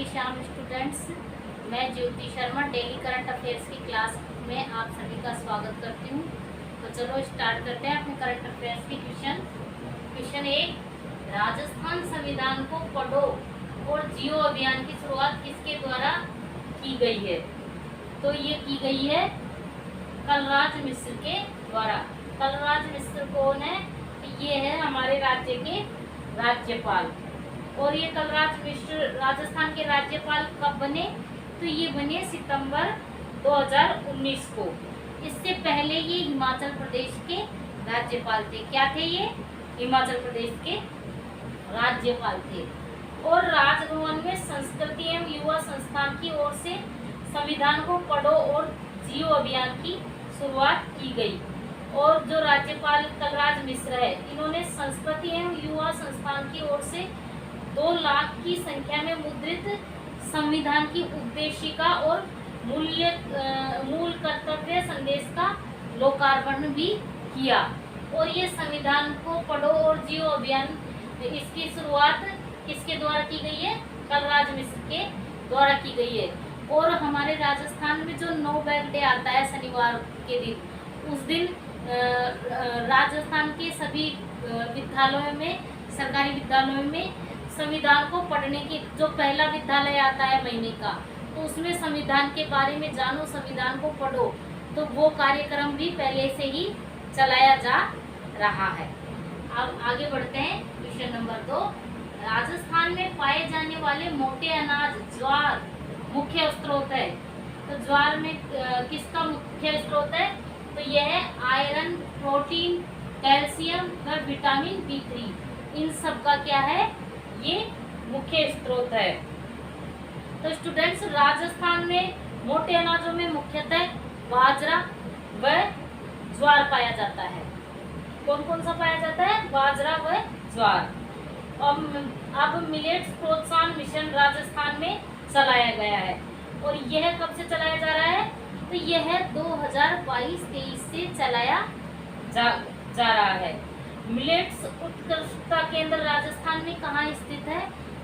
शाम स्टूडेंट्स, मैं Jyoti Sharma daily current affairs की क्लास में आप सभी का स्वागत करती हूँ। तो चलो स्टार्ट करते हैं अपने करंट अफेयर्स की क्वेश्चन 1, राजस्थान संविधान को पढ़ो और जियो अभियान की शुरुआत किसके द्वारा की गई है? तो ये की गई है कलराज मिश्र के द्वारा। कलराज मिश्र कौन है? ये है हमारे राज्य के राज्यपाल। और ये कलराज मिश्र राजस्थान के राज्यपाल कब बने? तो ये बने सितंबर 2019 को। इससे पहले ये हिमाचल प्रदेश के राज्यपाल थे। क्या थे ये? हिमाचल प्रदेश के राज्यपाल थे। और राजभवन में संस्कृति एवं युवा संस्थान की ओर से संविधान को पढ़ो और जियो अभियान की शुरुआत की गई। और जो राज्यपाल कलराज मिश्र है, इन्होंने संस्कृति एवं युवा संस्थान की ओर से 2 लाख की संख्या में मुद्रित संविधान की उद्देशिका और मूल कर्तव्य संदेश का लोकार्पण भी किया। और ये संविधान को पढ़ो और जियो अभियान, इसकी शुरुआत किसके द्वारा की गई है? कलराज मिश्र के द्वारा की गई है। और हमारे राजस्थान में जो नो बैग डे आता है शनिवार के दिन, उस दिन राजस्थान के सभी विद्यालयों में, सरकारी विद्यालयों में संविधान को पढ़ने की, जो पहला विद्यालय आता है महीने का, तो उसमें संविधान के बारे में जानो, संविधान को पढ़ो, तो वो कार्यक्रम भी पहले से ही चलाया जा रहा है। अब आगे बढ़ते हैं। क्वेश्चन नंबर 2, राजस्थान में पाए जाने वाले मोटे अनाज ज्वार मुख्य स्रोत है। तो ज्वार में किसका मुख्य स्रोत है? तो यह है आयरन, प्रोटीन, कैल्शियम व विटामिन B3। इन सब का क्या है? ये मुख्य स्रोत है। तो स्टूडेंट्स, राजस्थान में मोटे अनाजों में मुख्यतः बाजरा व ज्वार पाया जाता है। कौन कौन सा पाया जाता है? बाजरा व ज्वार। अब मिलेट्स प्रोत्साहन मिशन राजस्थान में चलाया गया है। और यह कब से चलाया जा रहा है? तो यह 2022-23 से चलाया जा रहा है। मिलेट्स उत्कृष्टता केंद्र राजस्थान में कहाँ स्थित है?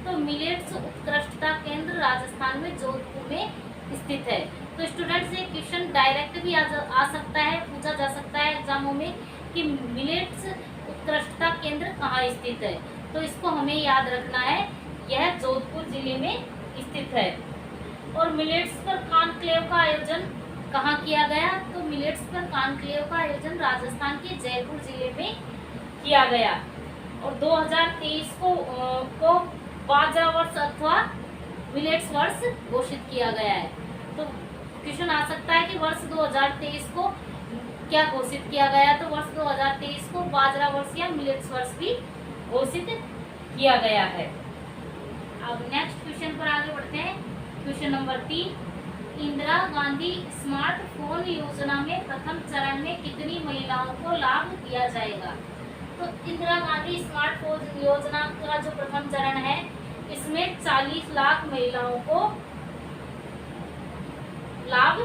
तो मिलेट्स उत्कृष्टता केंद्र राजस्थान में जोधपुर में स्थित है। तो स्टूडेंट्स, ये क्वेश्चन डायरेक्ट भी आ सकता है, पूछा जा सकता है एग्जामों में कि मिलेट्स उत्कृष्टता केंद्र कहाँ स्थित है। तो इसको हमें याद रखना है, यह जोधपुर जिले में स्थित है। और मिलेट्स पर कॉन्क्लेव का आयोजन कहाँ किया गया? तो मिलेट्स पर कॉन्क्लेव का आयोजन राजस्थान के जयपुर जिले में किया गया। और 2023 को बाजरा वर्ष अथवा मिलेट्स वर्ष घोषित किया गया है। तो क्वेश्चन आ सकता है कि वर्ष 2023 को क्या घोषित किया गया? तो वर्ष 2023 को बाजरा वर्ष या मिलेट्स वर्ष भी घोषित किया गया है। अब नेक्स्ट क्वेश्चन पर आगे बढ़ते हैं। Question number 3, Indira Gandhi smartphone योजना में प्रथम चरण में कितनी महिलाओं को लाभ दिया जाएगा? तो इंदिरा गांधी स्मार्टफोन योजना का जो प्रथम चरण है, इसमें 40 लाख महिलाओं को लाभ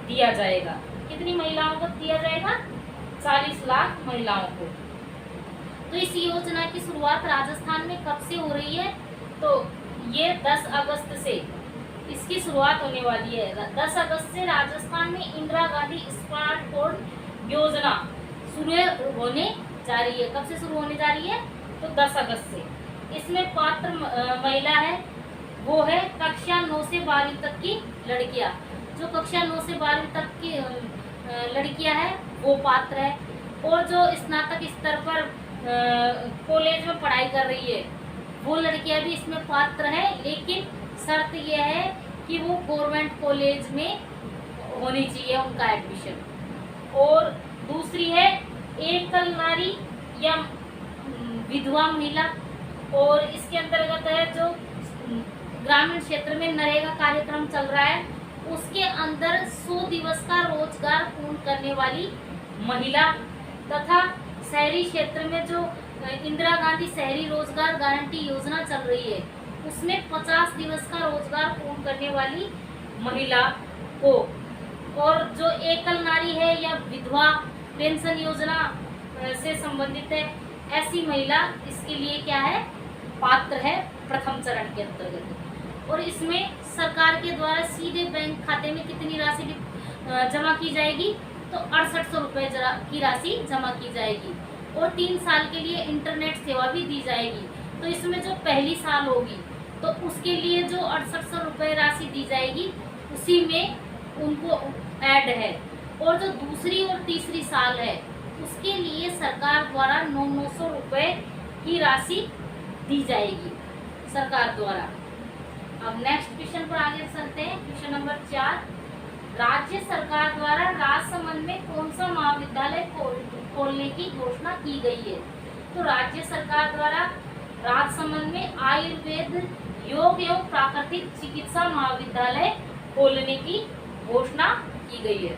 दिया जाएगा। कितनी महिलाओं को दिया जाएगा? 40 लाख महिलाओं को। तो इस योजना की शुरुआत राजस्थान में कब से हो रही है? तो ये 10 अगस्त से इसकी शुरुआत होने वाली है। 10 अगस्त से राजस्थान में इंदिरा गांधी स्मार्टफोन योजना शुरू होने जा रही है। कब से शुरू होने जा रही है? तो 10 अगस्त से। इसमें पात्र महिला है, वो है कक्षा 9 से 12वीं तक की लड़कियां। जो कक्षा 9 से 12वीं तक की लड़कियां हैं, वो पात्र है। और जो स्नातक स्तर पर कॉलेज में पढ़ाई कर रही है, वो लड़कियां भी इसमें पात्र है। लेकिन शर्त यह है कि वो गवर्नमेंट कॉलेज में होनी चाहिए उनका एडमिशन। और दूसरी है एकल नारी या विधवा महिला। और इसके अंतर्गत है जो ग्रामीण क्षेत्र में नरेगा कार्यक्रम चल रहा है, उसके अंदर 100 दिवस का रोजगार पूर्ण करने वाली महिला। तथा शहरी क्षेत्र में जो इंदिरा गांधी शहरी रोजगार गारंटी योजना चल रही है, उसमें 50 दिवस का रोजगार पूर्ण करने वाली महिला को। और जो एकल नारी है या विधवा पेंशन योजना से संबंधित है, ऐसी महिला इसके लिए क्या है? पात्र है प्रथम चरण के अंतर्गत। और इसमें सरकार के द्वारा सीधे बैंक खाते में कितनी राशि जमा की जाएगी, तो 6800 रुपये की राशि जमा की जाएगी। और 3 साल के लिए इंटरनेट सेवा भी दी जाएगी। तो इसमें जो पहली साल होगी तो उसके लिए जो 6800 रुपये राशि दी जाएगी उसी में उनको ऐड है। और जो दूसरी और तीसरी साल है उसके लिए सरकार द्वारा 900 रुपये की राशि दी जाएगी सरकार द्वारा। अब नेक्स्ट क्वेश्चन पर आगे चलते हैं। क्वेश्चन नंबर 4, राज्य सरकार द्वारा राजसमंद में कौन सा महाविद्यालय खोलने की घोषणा की गई है? तो राज्य सरकार द्वारा राजसमंद में आयुर्वेद, योग एवं प्राकृतिक चिकित्सा महाविद्यालय खोलने की घोषणा की गई है।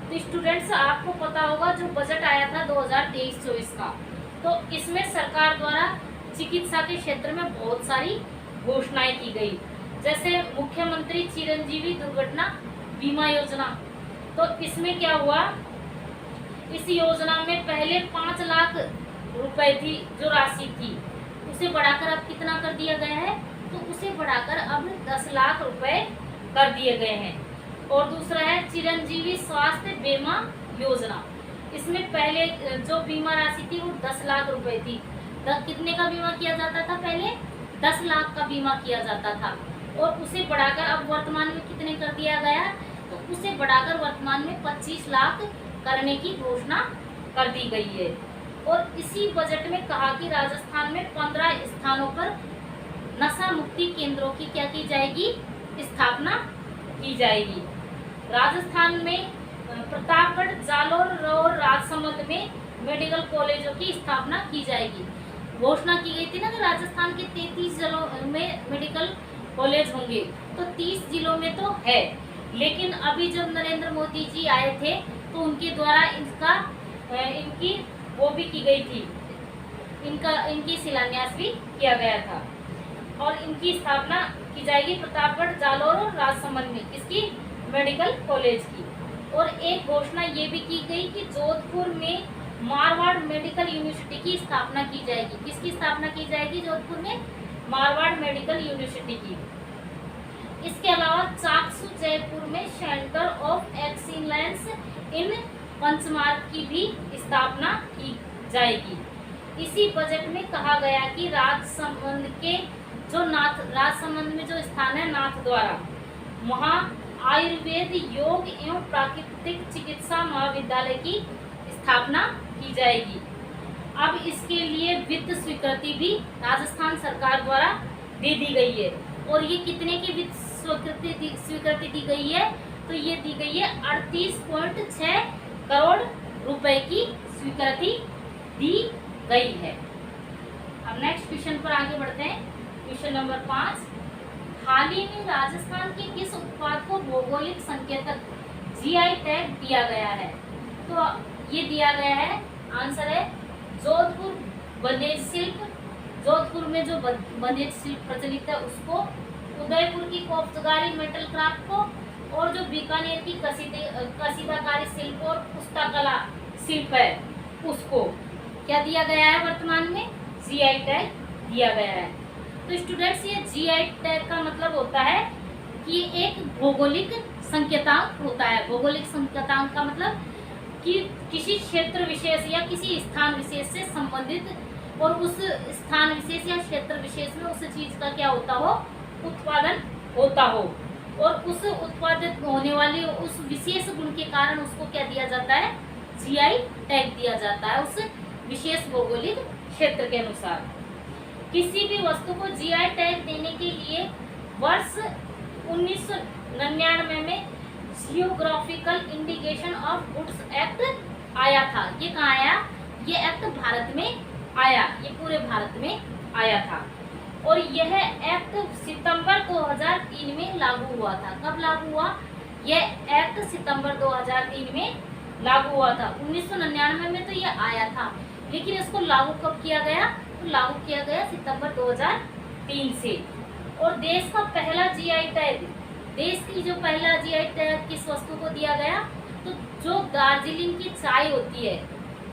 तो स्टूडेंट्स, आपको पता होगा जो बजट आया था 2023-24 का, तो इसमें सरकार द्वारा चिकित्सा के क्षेत्र में बहुत सारी घोषणाएं की गई, जैसे मुख्यमंत्री चिरंजीवी दुर्घटना बीमा योजना। तो इसमें क्या हुआ, इस योजना में पहले 5 लाख रुपए थी जो राशि थी, उसे बढ़ाकर अब कितना कर दिया गया है, तो उसे बढ़ाकर अब 10 लाख रुपए कर दिए गए हैं। और दूसरा है चिरंजीवी स्वास्थ्य बीमा योजना। इसमें पहले जो बीमा राशि थी वो 10 लाख रुपए थी। कितने का बीमा किया जाता था, पहले 10 लाख का बीमा किया जाता था, और उसे बढ़ाकर अब वर्तमान में कितने कर दिया गया, तो उसे बढ़ाकर वर्तमान में 25 लाख करने की घोषणा कर दी गई है। और इसी बजट में कहा कि राजस्थान में 15 स्थानों पर नशा मुक्ति केंद्रों की क्या की जाएगी, स्थापना की जाएगी। राजस्थान में प्रतापगढ़, जालोर और राजसमंद में मेडिकल कॉलेजों की स्थापना की जाएगी। घोषणा की गई थी ना कि राजस्थान के 33 जिलों में मेडिकल कॉलेज होंगे, तो 30 जिलों में तो है, लेकिन अभी जब नरेंद्र मोदी जी आए थे तो उनके द्वारा इनकी वो भी की गई थी, इनकी शिलान्यास भी किया गया था, और इनकी स्थापना की जाएगी प्रतापगढ़, जालोर और राजसमंद में, किसकी, मेडिकल कॉलेज की। और एक घोषणा ये भी की गई कि जोधपुर में मारवाड़ मेडिकल यूनिवर्सिटी की स्थापना की जाएगी। किसकी स्थापना की जाएगी, जोधपुर में मारवाड़ मेडिकल यूनिवर्सिटी की। इसके अलावा चाकसू जयपुर में सेंटर ऑफ एक्सीलेंस इन पंचमार्ग की भी स्थापना की जाएगी। इसी बजट में कहा गया कि राजसमंद में जो स्थान है नाथ द्वारा, वहाँ आयुर्वेद, योग एवं प्राकृतिक चिकित्सा महाविद्यालय की स्थापना की जाएगी। अब इसके लिए वित्त स्वीकृति भी राजस्थान सरकार द्वारा दे दी गई है। और ये कितने की वित्त स्वीकृति दी गई है, तो ये दी गई है 38.6 करोड़ रुपए की स्वीकृति दी गई है। अब नेक्स्ट क्वेश्चन पर आगे बढ़ते हैं। क्वेश्चन नंबर 5, हाल ही में राजस्थान के किस उत्पाद को भौगोलिक संकेतक जीआई टैग दिया गया है? तो ये दिया गया है, आंसर है जोधपुर बंदेज शिल्प। जोधपुर में जो बंदेज शिल्प प्रचलित है उसको, उदयपुर की कोफ्तगारी मेटल क्राफ्ट को, और जो बीकानेर की कसीदाकारी शिल्प और पुस्तकला शिल्प है उसको क्या दिया गया है, वर्तमान में जीआई टैग दिया गया है। तो स्टूडेंट्स, ये जीआई टैग का मतलब होता है कि एक भौगोलिक संकेतांक होता है। भौगोलिक संकेतांक का मतलब कि किसी क्षेत्र विशेष या किसी स्थान विशेष से संबंधित, और उस स्थान विशेष या क्षेत्र विशेष में उस चीज का क्या होता हो, उत्पादन होता हो, और उस उत्पादित होने वाले उस विशेष गुण के कारण उसको क्या दिया जाता है, जीआई टैग दिया जाता है उस विशेष भौगोलिक क्षेत्र के अनुसार। किसी भी वस्तु को जीआई टैग देने के लिए वर्ष 1999 में geographical indication of goods act आया था। ये कहाँ आया, ये एक्ट भारत में आया, ये पूरे भारत में आया था। और यह एक्ट सितंबर 2003 में लागू हुआ था। कब लागू हुआ, यह एक्ट सितंबर 2003 में लागू हुआ था। 1999 में तो ये आया था, लेकिन इसको लागू कब किया गया, तो लागू किया गया सितंबर 2003 से। और देश का पहला जीआई टैग, देश की जो पहला जीआई टैग किस वस्तु को दिया गया, तो जो दार्जिलिंग की चाय होती है,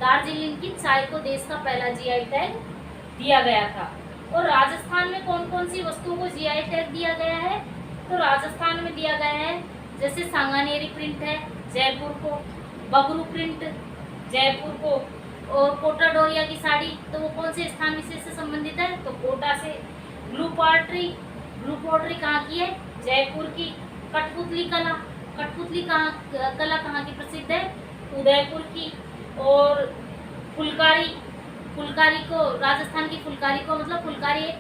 दार्जिलिंग की चाय को देश का पहला जीआई टैग दिया गया था। और राजस्थान में कौन कौन सी वस्तुओं को जीआई टैग दिया गया है? तो राजस्थान में दिया गया है जैसे सांगानेरी प्रिंट है जयपुर को, बगरू प्रिंट जयपुर को, और कोटा डोरिया की साड़ी तो वो कौन से स्थान विशेष से संबंधित है? तो कोटा से। ब्लू पॉटरी कहाँ की है? जयपुर की। कठपुतली कला कहाँ की प्रसिद्ध है? उदयपुर की। और फुलकारी को, राजस्थान की फुलकारी को, मतलब फुलकारी एक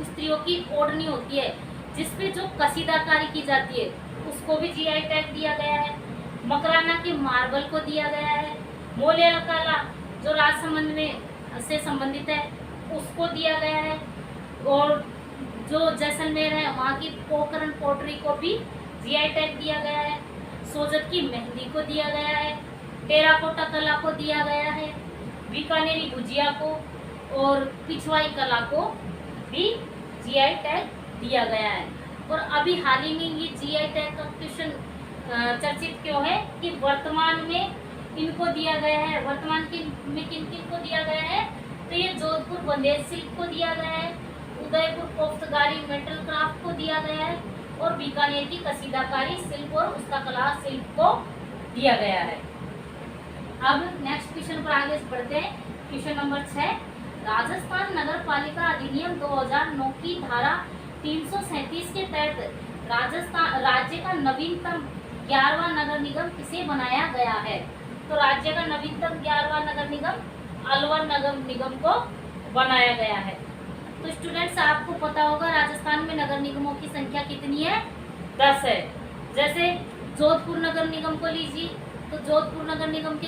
स्त्रियों की ओढ़नी होती है जिसपे जो कसीदाकारी की जाती है, उसको भी जीआई टैग दिया गया है। मकराना के मार्बल को दिया गया है। मोलिया कला जो राजसमंद में से संबंधित है, उसको दिया गया है। और जो जैसलमेर है वहाँ की पोखरण पोटरी को भी जीआई टैग दिया गया है। सोजत की मेहंदी को दिया गया है। टेराकोटा कला को दिया गया है। बीकानेरी भुजिया को और पिछवाई कला को भी जीआई टैग दिया गया है। और अभी हाल ही में ये जीआई टैग का क्वेश्चन चर्चित क्यों है कि वर्तमान में इनको दिया गया है। वर्तमान में किन किन को दिया गया है? तो ये जोधपुर बंदेज सिल्क को दिया गया है, उदयपुर कोफ्तकारी मेटल क्राफ्ट को दिया गया है, और बीकानेर की कसीदाकारी शिल्प और हस्तकला शिल्प को दिया गया है। अब नेक्स्ट क्वेश्चन पर आगे बढ़ते हैं। क्वेश्चन नंबर 6, राजस्थान नगर पालिका अधिनियम 2009 की धारा 337 के तहत राजस्थान राज्य का नवीनतम 11वां नगर निगम किसे बनाया गया है? तो राज्य का नवीनतम 11वां नगर निगम अलवर नगर निगम को बनाया गया है। तो स्टूडेंट्स आपको पता होगा राजस्थान में नगर निगमों की संख्या कितनी है? 10 है। जैसे जोधपुर नगर निगम को लीजिए, तो जोधपुर नगर निगम के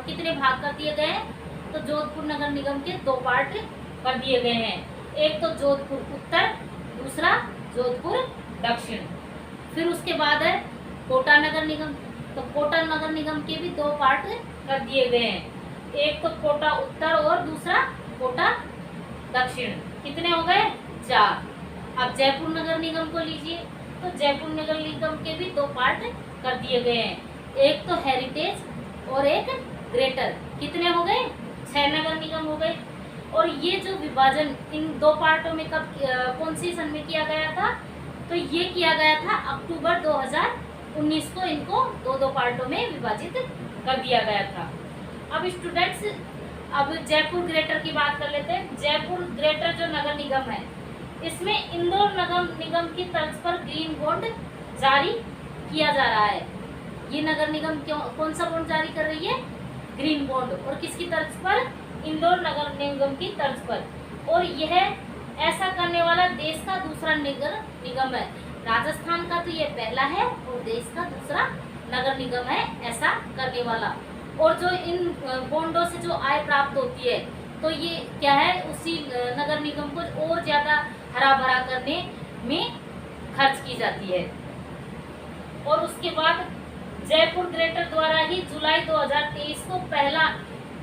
कितने भाग कर दिए गए हैं? तो जोधपुर नगर निगम के 2 पार्ट कर दिए गए हैं। एक तो जोधपुर उत्तर, दूसरा जोधपुर दक्षिण। फिर उसके बाद है कोटा नगर निगम, तो कोटा नगर निगम के भी 2 पार्ट कर दिए गए हैं। एक तो कोटा उत्तर और दूसरा कोटा दक्षिण। कितने हो गए? 4। अब जयपुर नगर निगम को लीजिए, तो जयपुर नगर निगम के भी 2 पार्ट कर दिए गए हैं। एक तो हेरिटेज और एक ग्रेटर। कितने हो गए? 6 नगर निगम हो गए। और ये जो विभाजन इन 2 पार्टों में कब कौन सी सन में किया गया था? तो ये किया गया था अक्टूबर 2019 को इनको 2 पार्टों में विभाजित कर दिया गया था। अब स्टूडेंट्स अब जयपुर ग्रेटर की बात कर लेते हैं। जयपुर ग्रेटर जो नगर निगम है, इसमें इंदौर नगर निगम की तर्ज पर ग्रीन बॉन्ड जारी किया जा रहा है। ये नगर निगम कौन सा बॉन्ड जारी कर रही है? Green bond. और किसकी तर्ज पर? इंदौर नगर निगम की तर्ज पर। और यह ऐसा करने वाला देश का दूसरा नगर निगम है। राजस्थान का तो ये पहला है और देश का दूसरा नगर निगम है ऐसा करने वाला। और जो इन बॉन्डों से जो आय प्राप्त होती है, तो ये क्या है, उसी नगर निगम को और ज्यादा हरा भरा करने में खर्च की जाती है। और उसके बाद जयपुर ग्रेटर द्वारा ही जुलाई 2023 को पहला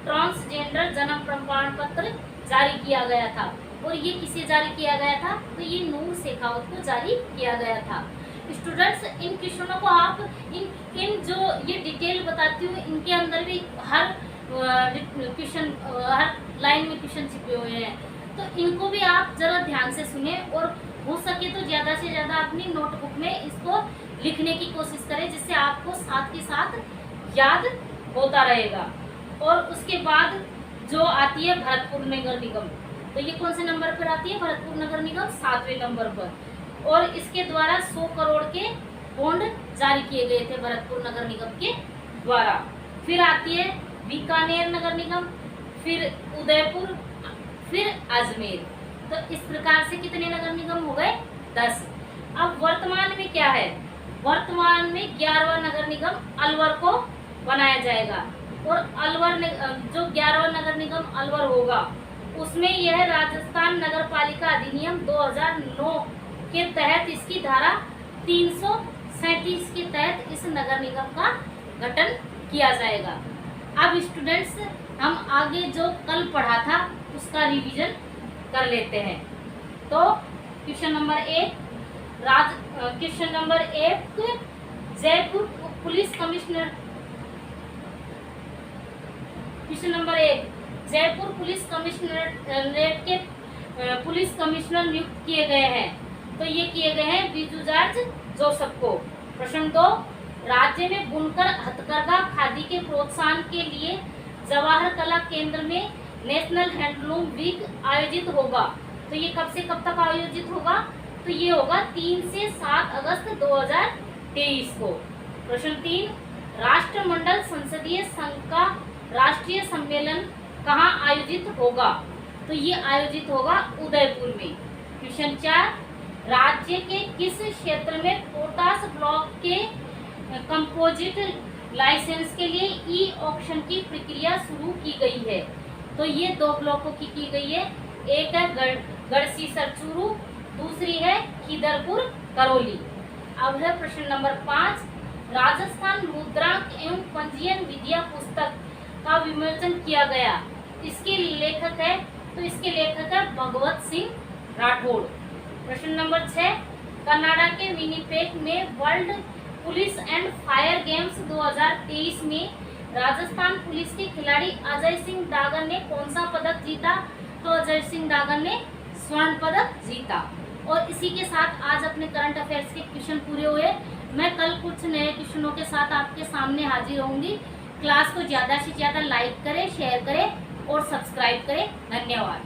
ट्रांसजेंडर जन्म प्रमाण पत्र जारी किया गया था। और ये किसे जारी किया गया था? तो ये नूर शेखावत को जारी किया गया था। स्टूडेंट्स इन क्वेश्चनों को आप इन जो ये डिटेल बताती हूँ, इनके अंदर भी हर क्वेश्चन हर लाइन में क्वेश्चन छिपे हुए हैं, तो इनको भी आप जरा ध्यान से सुने और हो सके तो ज़्यादा से ज़्यादा अपनी नोटबुक में इसको लिखने की कोशिश करें, जिससे आपको साथ के साथ याद होता रहेगा। और उसके बाद जो आती है भरतपुर नगर निगम, तो ये कौन से नंबर पर आती है? भरतपुर नगर निगम 7वें नंबर पर। और इसके द्वारा 100 करोड़ के बॉन्ड जारी किए गए थे भरतपुर नगर निगम के द्वारा। फिर आती है बीकानेर नगर निगम, फिर उदयपुर, फिर अजमेर। तो इस प्रकार से कितने नगर निगम हो गए? 10। अब वर्तमान में क्या है? वर्तमान में 11वां नगर निगम अलवर को बनाया जाएगा। और अलवर जो 11वां नगर निगम अलवर होगा, उसमें यह राजस्थान नगर पालिका अधिनियम 2009 के तहत इसकी धारा 337 के तहत इस नगर निगम का गठन किया जाएगा। अब स्टूडेंट्स हम आगे जो कल पढ़ा था उसका रिवीजन कर लेते हैं। तो question number 1 Jaipur police commissioner. Question number 1 Jaipur police commissionerate के पुलिस कमिश्नर नियुक्त किए गए हैं? तो ये किए गए हैं बीजू जॉर्ज जोसेफ को। प्रश्न 2, राज्य में बुनकर हथकरघा खादी के प्रोत्साहन के लिए जवाहर कला केंद्र में नेशनल हैंडलूम वीक आयोजित होगा। तो ये कब से कब तक आयोजित होगा? तो ये होगा 3 से 7 अगस्त 2023 को। प्रश्न 3, राष्ट्रमंडल संसदीय संघ का राष्ट्रीय सम्मेलन कहाँ आयोजित होगा? तो ये आयोजित होगा उदयपुर में। क्वेश्चन 4, राज्य के किस क्षेत्र में पोटास ब्लॉक के कंपोजिट लाइसेंस के लिए ई ऑक्शन की प्रक्रिया शुरू की गई है? तो ये 2 ब्लॉकों की गई है। एक है गढ़सी सरचूरू, दूसरी है खीदरपुर करौली। अब है प्रश्न नंबर 5, राजस्थान मुद्रांक एवं पंजीयन विद्या पुस्तक का विमोचन किया गया। इसके लेखक है, तो इसके लेखक है भगवत सिंह राठौड़। प्रश्न नंबर 6, कनाडा के विनिपेग में world police and fire games 2023 में राजस्थान पुलिस के खिलाड़ी अजय सिंह डागर ने कौन सा पदक जीता? तो अजय सिंह डागर ने स्वर्ण पदक जीता। और इसी के साथ आज अपने करंट अफेयर्स के क्वेश्चन पूरे हुए। मैं कल कुछ नए क्वेश्चनों के साथ आपके सामने हाजिर होंगी। क्लास को ज़्यादा से ज़्यादा लाइक करें, शेयर करें और सब्सक्राइब करें। धन्यवाद।